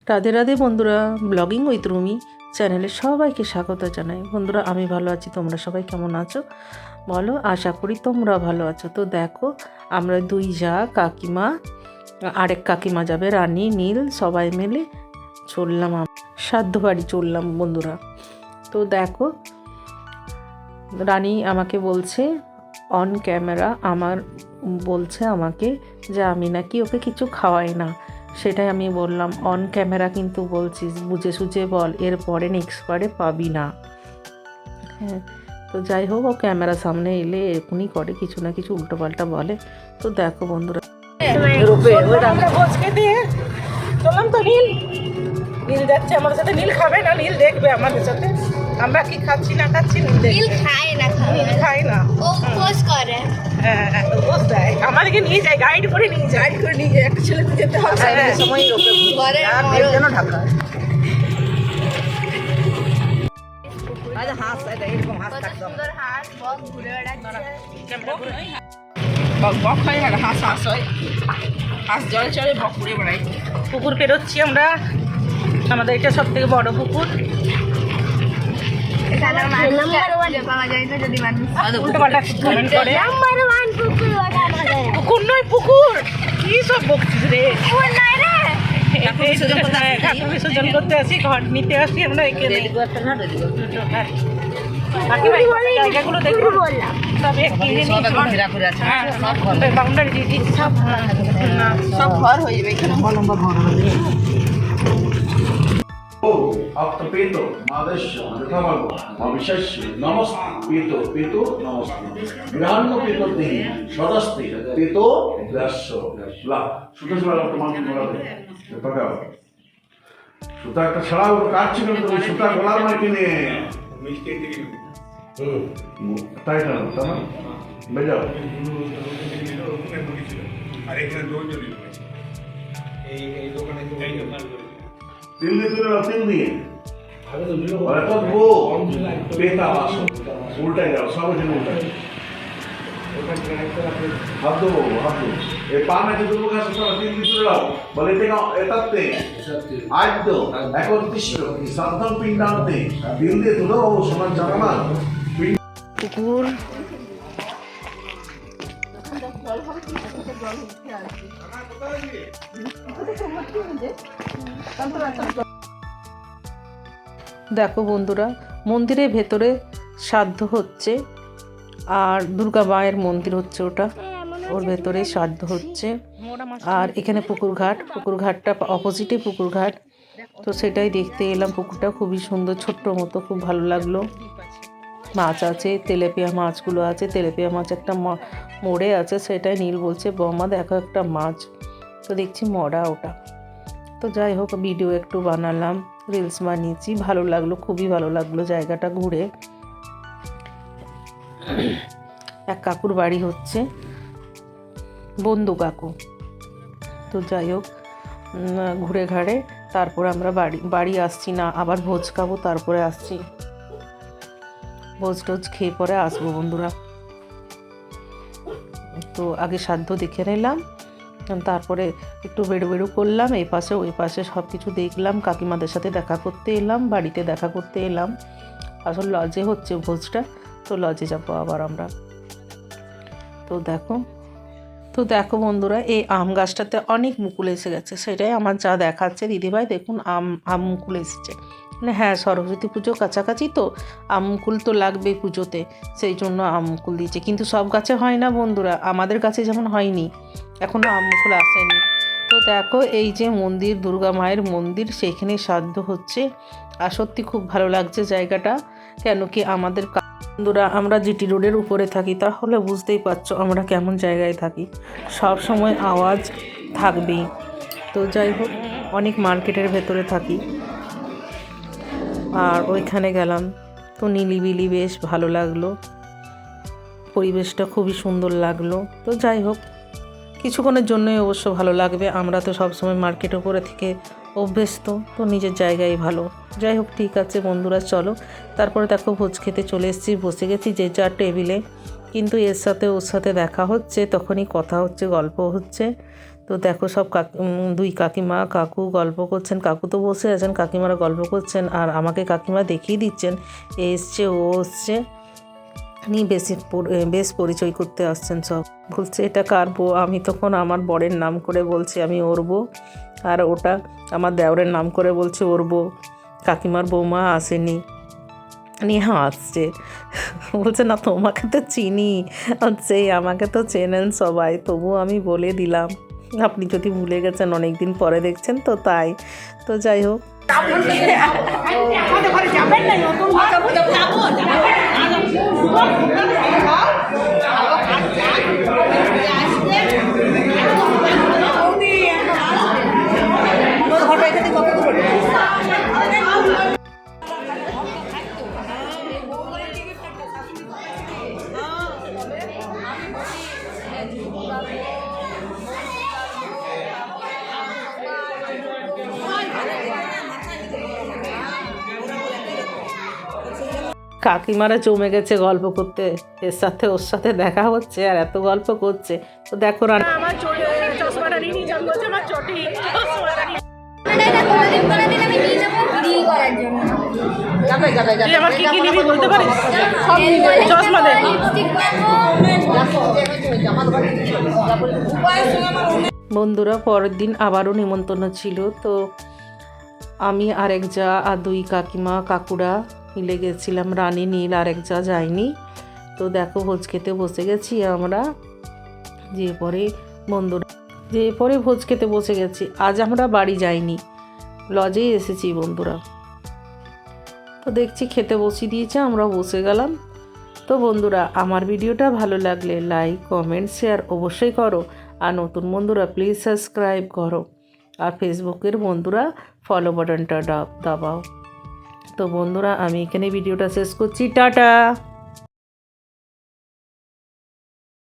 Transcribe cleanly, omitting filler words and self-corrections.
রাধে রাধে বন্ধুরা, blogging with Rumi চ্যানেলে সবাইকে স্বাগত জানাই। বন্ধুরা, আমি ভালো আছি, তোমরা সবাই কেমন আছো বলো? আশা করি তোমরা ভালো আছো। তো দেখো, আমরা দুই যা, কাকিমা, আরেক কাকিমা যাবে, রানী, নীল, সবাই মিলে চললাম সাধ্য বাড়ি চললাম বন্ধুরা। তো দেখো, রানী আমাকে বলছে অন ক্যামেরা, বলছে আমাকে যে আমি নাকি ওকে কিছু খাওয়াই না। সেটাই আমি বললাম অন ক্যামেরা, কিন্তু বলছিস বুঝে সুঝে বল, এরপরে নেক্সট বারে পাবি না। হ্যাঁ, তো যাই হোক, ও ক্যামেরার সামনে এলে এরকমই করে, কিছু না কিছু উল্টোপাল্টা বলে। তো দেখো বন্ধুরা, চললাম তো, নীল যাচ্ছে আমাদের সাথে। নীল খাবে না, নীল দেখবে আমাদের সাথে আমরা কি খাচ্ছি না খাচ্ছি। নীল খায় না, নীল খায় না, ও পোস্ট করে। হ্যাঁ, পোস্ট দেয়, আমাদেরকে নিয়ে যায়, গাইড করে নিয়ে যায়, একটা ছেলেকে যেতে হবে সময় যেন ঢাকা। হাঁস এরকম হাঁস সুন্দর হাঁস, বক ঘুরে বেড়াচ্ছে, বক হয় না, হাঁস হাঁস হয়, হাঁস জলে চলে, বক ঘুরে বেড়ায়। পুকুর পেরোচ্ছি আমরা, আমাদের এটা সব থেকে বড় পুকুর। পুকুর নয়, পুকুর কি সব বকছিস রে? বিসর্জন করতে আসি, ঘর নিতে আসি আমরা এখানে। জায়গাগুলো দেখুন, সব ঘর হয়ে যাবে এখানে, লম্বা ঘর হবে। Aptapeto, Madesha, Ritavago, Mavishasya, Namaste, Peto, Peto, Namaste. Grahano Peto Dehi, Shadaste, Peto, Dasho, La, Suta Shala, Toman Morade, Pagao. Suta Shala, Kachino, Suta Golar Martine. Title, Tama, Bejao. তিল দিয়ে অর্থাৎ ও পেতা আসো উল্টাই যাও, সব এখানে উল্টাই হাত দেবো, হাত দেবো। এই পা নাকি দুর্গ গাছ তিল দিয়ে তুলে দাও, বলে এটাতে আদ্য একত্রিষ্ট সাধন পিণ্ডান্তে তিল দিয়ে তুলো সমান জানা পুকুর। দেখো বন্ধুরা, মন্দিরের ভেতরে শ্রাদ্ধ হচ্ছে, আর দুর্গা মায়ের মন্দির হচ্ছে ওটা, ওর ভেতরে শ্রাদ্ধ হচ্ছে। আর এখানে পুকুর ঘাটটা অপোজিটে পুকুর ঘাট। তো সেটাই দেখতে এলাম। পুকুরটা খুবই সুন্দর, ছোট্ট মতো, খুব ভালো লাগলো। মাছ আছে, তেলেপিয়া মাছগুলো আছে, তেলেপিয়া মাছ একটা মরে আছে, সেটাই নীল বলছে বৌমা দেখো একটা মাছ। তো দেখছি মরা ওটা। তো যাই হোক, ভিডিও একটু বানালাম, রিলস বানিয়েছি, ভালো লাগলো, খুবই ভালো লাগলো জায়গাটা ঘুরে। এক কাকুর বাড়ি হচ্ছে, বন্ধু কাকু। তো যাই হোক, ঘুরে ঘাড়ে তারপর আমরা বাড়ি আসছি না, আবার ভোজ খাবো, তারপরে আসছি। ভোজ টোজ খেয়ে পরে আসবো বন্ধুরা। তো আগে সাধ্য দেখে নিলাম, তারপরে একটু বেড়ো করলাম, এই পাশে ওই পাশে সব কিছু দেখলাম, কাকিমাদের সাথে দেখা করতে এলাম, বাড়িতে দেখা করতে এলাম। আসল লজে হচ্ছে ভোজটা, তো লজে যাবো আবার আমরা। তো দেখো বন্ধুরা, এই আম গাছটাতে অনেক মুকুল এসে গেছে, সেটাই আমার যা দেখাচ্ছে। দিদিভাই দেখুন, আম মুকুল এসেছে। মানে হ্যাঁ, সরস্বতী পুজো কাছাকাছি, তো আম মুকুল তো লাগবেই পুজোতে, সেই জন্য আম মুকুল দিয়েছে। কিন্তু সব গাছে হয় না বন্ধুরা, আমাদের গাছে যেমন হয়নি, এখনও আম মুকুল আসেনি। তো দেখো, এই যে মন্দির, দুর্গা মায়ের মন্দির, সেইখানে শ্রাদ্ধ হচ্ছে। আর সত্যি খুব ভালো লাগছে জায়গাটা। কেন কি আমাদের বন্ধুরা, আমরা জিটি রোডের উপরে থাকি, তাহলে বুঝতেই পারছো আমরা কেমন জায়গায় থাকি, সব সময় আওয়াজ থাকবেই। তো যাই হোক, অনেক মার্কেটের ভেতরে থাকি। আর ওইখানে গেলাম, তো নিলিবিলি বেশ ভালো লাগলো, পরিবেশটা খুবই সুন্দর লাগলো। তো যাই হোক, কিছুক্ষণের জন্যই অবশ্য ভালো লাগবে, আমরা তো সবসময় মার্কেট উপরে থেকে অভ্যস্ত, তো নিজের জায়গায় ভালো। যাই হোক, ঠিক আছে বন্ধুরা, চলো। তারপরে দেখো, ভোজ খেতে চলে এসেছি, বসে গেছি যে যার টেবিলে, কিন্তু এর সাথে ওর সাথে দেখা হচ্ছে, তখনই কথা হচ্ছে, গল্প হচ্ছে। তো দেখো সব দুই কাকিমা কাকু গল্প করছেন, কাকু তো বসে আছেন, কাকিমারা গল্প করছেন আর আমাকে কাকিমা দেখিয়ে দিচ্ছেন এ এসছে ও এসছে, নিয়ে বেশ পরিচয় করতে আসছেন সব। বলছে এটা কার বউ, আমি তখন আমার বরের নাম করে বলছি আমি ওর বউ, আর ওটা আমার দেওরের নাম করে বলছে ওর বউ। কাকিমার বৌমা আসেনি, নিয়ে হাসছে, বলছে না তোমাকে তো চিনি, সেই আমাকে তো চেনেন সবাই, তবু আমি বলে দিলাম, আপনি যদি ভুলে গেছেন অনেক দিন পরে দেখছেন তো তাই। তো যাই হোক, কাকিমারা জমে গেছে গল্প করতে, এর সাথে ওর সাথে দেখা হচ্ছে আর এত গল্প করছে। তো দেখো আমার চশমাটা নিয়ে যাবো, আমার চটি বন্ধুরা পরের দিন আবারও নিমন্ত্রণ ছিল। তো আমি আরেক যা আর দুই কাকিমা কাকুরা মিলে গেছিলাম, রানী নীল আরেক যা যায়নি। তো দেখো ভোজ খেতে বসে গেছি আমরা, যে পরে ভোজ খেতে বসে গেছি। আজ আমরা বাড়ি যাইনি, লজেই এসেছি বন্ধুরা। তো দেখছি খেতে বসিয়ে দিয়েছে, আমরা বসে গেলাম। তো বন্ধুরা আমার ভিডিওটা ভালো লাগলে লাইক কমেন্ট শেয়ার অবশ্যই করো, আর নতুন বন্ধুরা প্লিজ সাবস্ক্রাইব করো, আর ফেসবুকের বন্ধুরা ফলো বাটনটা দাবাও। তো বন্ধুরা আমি এখানে ভিডিওটা শেষ করছি, টাটা।